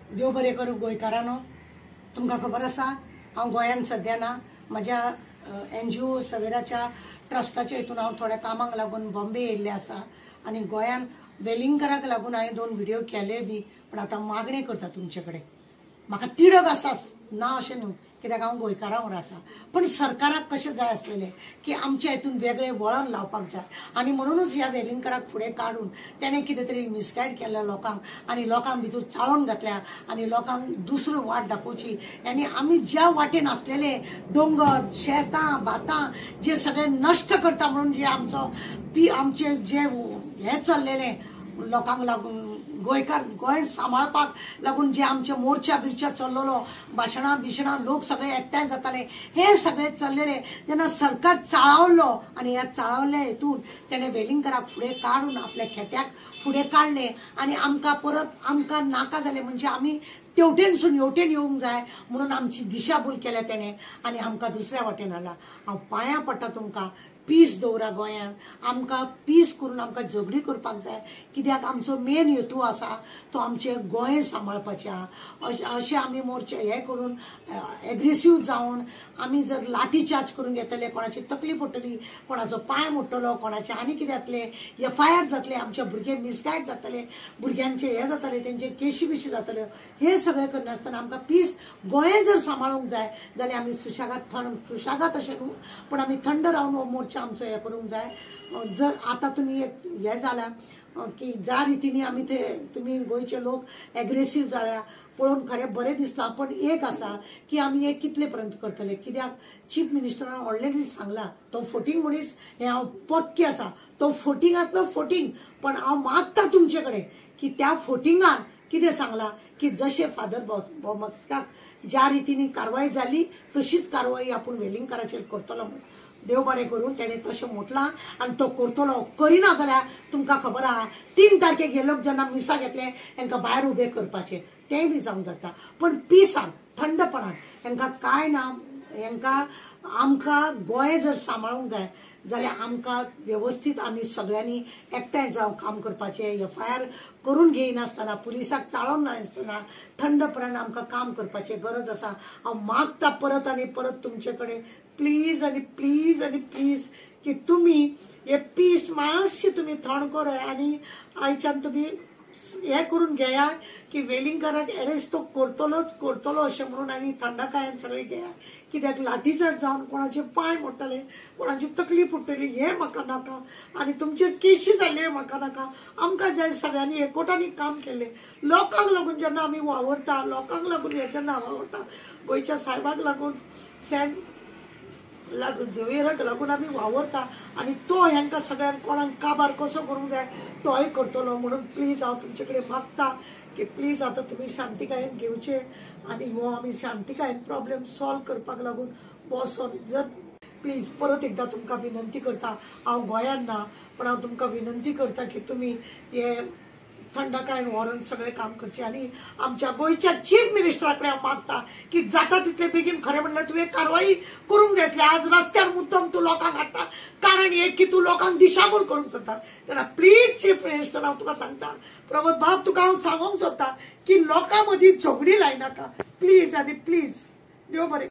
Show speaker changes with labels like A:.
A: देव बरें करूं गोंयकारांनो। तुमकां खबर आसा हांव गोंयांत सध्या ना, म्हज्या NGO सवेराच्या ट्रस्टाच्या हितून हांव थोड्या कामाक लागून बॉम्बे येयल्लें आसा आनी गोंयांत वेलिंगकराक लागून हांवें 2 व्हिडिओ केले बी, पण आतां मागणी करता तुमचे कडेन। म्हाका तिडक आसाच ना अशें न्हू, कित्याक हांव गोंयकारां वांगडा आसा, पण सरकाराक कशें जाय आसलेलें की आमच्या हितून वेगळें वळण लावपाक जाय आनी म्हणूनच ह्या वेलिंगकराक फुडें काडून तेणें कितें तरी मिसगायड केल्या लोकांक आनी लोकांक भितर चाळोवन घातल्या आनी लोकांक दुसरो वाट दाखोवची। आनी आमी ज्या वाटेन आसलेले दोंगर शेतां भातां जे सगळें नश्ट करता म्हणून जे आमचे जे हें चल्लेलें लोकांक लागून गोंय सांबाळपाक लागून जे आमचे मोर्चा बिर्चा चल्लोलो, भाशणां बिशणां लोक सगळे एकठांय जाताले, हे सगळे चल्लेले जेन्ना सरकार चाळावलो आनी ह्या चाळावल्या हेतून तेणें वेलिंगकराक फुडें काडून आपल्या खेत्याक फुडें काडलें आनी आमकां नाका जालें, म्हणजे आमी तेवटेनसून हेवटेन येवंक जाय म्हणून आमची दिशाभूल केल्या तेणें आनी आमकां दुसऱ्या वाटेन हाडला। हांव पांयां पडटा तुमकां, पीस दवरा गोंयांत, आमकां पीस करून आमकां झगडी करपाक जाय, कित्याक आमचो मेन हेतू आसा तो आमचें गोंय सांबाळपाचें। अशें आमी मोर्चे हे करून एग्रेसीव जावन आमी जर लाठी चार्ज करून घेतले, कोणाची तकली पडटली, कोणाचो पांय मोडटलो, कोणाचें आनी कितें जातलें, FIR जातले, आमचे भुरगे मिसगायड जातले, भुरग्यांचे हे जातले, तेंचे केशी बिशी जातल्यो, हे सगळें करनासतना आमकां पीस गोंय जर सांबाळूंक जाय जाल्यार आमी सुशागात अशें न्हू, पण आमी थंड रावन हो मोर्चा आमचो हे करूंक जाय। जर आतां तुमी हे जाल्या की ज्या रितीने आमी ते तुमी गोंयचे लोक एग्रेसीव जाल्या पळोवन खरें बरें दिसता, पण एक आसा की आमी हे कितले पर्यंत करतले, कित्याक चीफ मिनिस्टरान ऑलरेडी सांगला तो फोटींग मनीस हे हांव पक्की आसा, तो फोटिंगांतलो फोटींग, पण हांव मागता तुमचे कडेन की त्या फोटिंगान कितें सांगला की जशें फादर बॉम्बास्काक ज्या रितीने कारवाई जाली तशीच कारवाई आपूण वेलिंगकराचेर करतलो म्हणून देव बरें करूं। तेणें तशें म्हटलां आनी तो करतलो, करिना जाल्यार तुमकां खबर आहा 3 तारखेक हे लोक जेन्ना मिसा घेतले हांकां भायर उबे करपाचें, तेंय बी जावंक जाता, पण पिसान थंडपणान हांकां कांय ना। हांकां आमकां गोंय जर सांबाळूंक जाय जाल्यार आमकां वेवस्थीत आमी सगळ्यांनी एकठांय जावन काम करपाचें, FIR करून घेयनासतना, पुलिसाक चाळोवन नासतना थंडपणान आमकां काम करपाचें गरज आसा। हांव मागता परत आनी परत तुमचे कडेन प्लीज आनी प्लीज आनी प्लीज की तुमी हे पीस मातशी तुमी थंड कराय आनी आयच्यान तुमी हे करून घेया की वेलिंगकराक अरेस्ट तो करतलो अशें म्हणून आनी थंडकायेन सगळे घेया, कित्याक लाठीचार्ज जावन कोणाचे पांय मोडटले, कोणाची तकली फुटतली, हे म्हाका नाका आनी तुमचे केशी जाल्ले म्हाका नाका। आमकां जाय सगळ्यांनी एकवटांनी काम केलें, लोकांक लागून जेन्ना आमी वावरता, लोकांक लागून हे जेन्ना वावरता, गोंयच्या साहेबाक लागून झवेराक लागून आमी वावरता आनी तो हांकां सगळ्यांक कोणाक काबार कसो करूंक जाय तोय करतलो म्हणून प्लीज हांव तुमचे कडेन मागता की प्लीज आतां तुमी शांतीकायेन घेवचे आनी हो आमी शांतीकायेन प्रॉब्लेम सॉल्व करपाक लागून बसोन जर प्लीज परत एकदा तुमकां विनंती करता, हांव गोंयांत ना पण हांव तुमकां विनंती करता की तुमी हे थंडकायेन व्हरून सगळें काम करचें आनी आमच्या गोंयच्या चीफ मिनिस्टरा कडेन हांव मागता की जाता तितले बेगीन खरें म्हणल्यार तुवें कारवाई करूंक जाय। आज रस्त्यार मुद्दम तूं लोकांक हाडटा कारण एक की तूं लोकांक दिशाभूल करूंक सोदता, तेन्ना प्लीज चीफ मिनिस्टर हांव तुका सांगता, प्रमोद बाब तुका हांव सांगूंक सोदता की लोकां मदीं झगडी लायनाका प्लीज आनी प्लीज। देव बरें।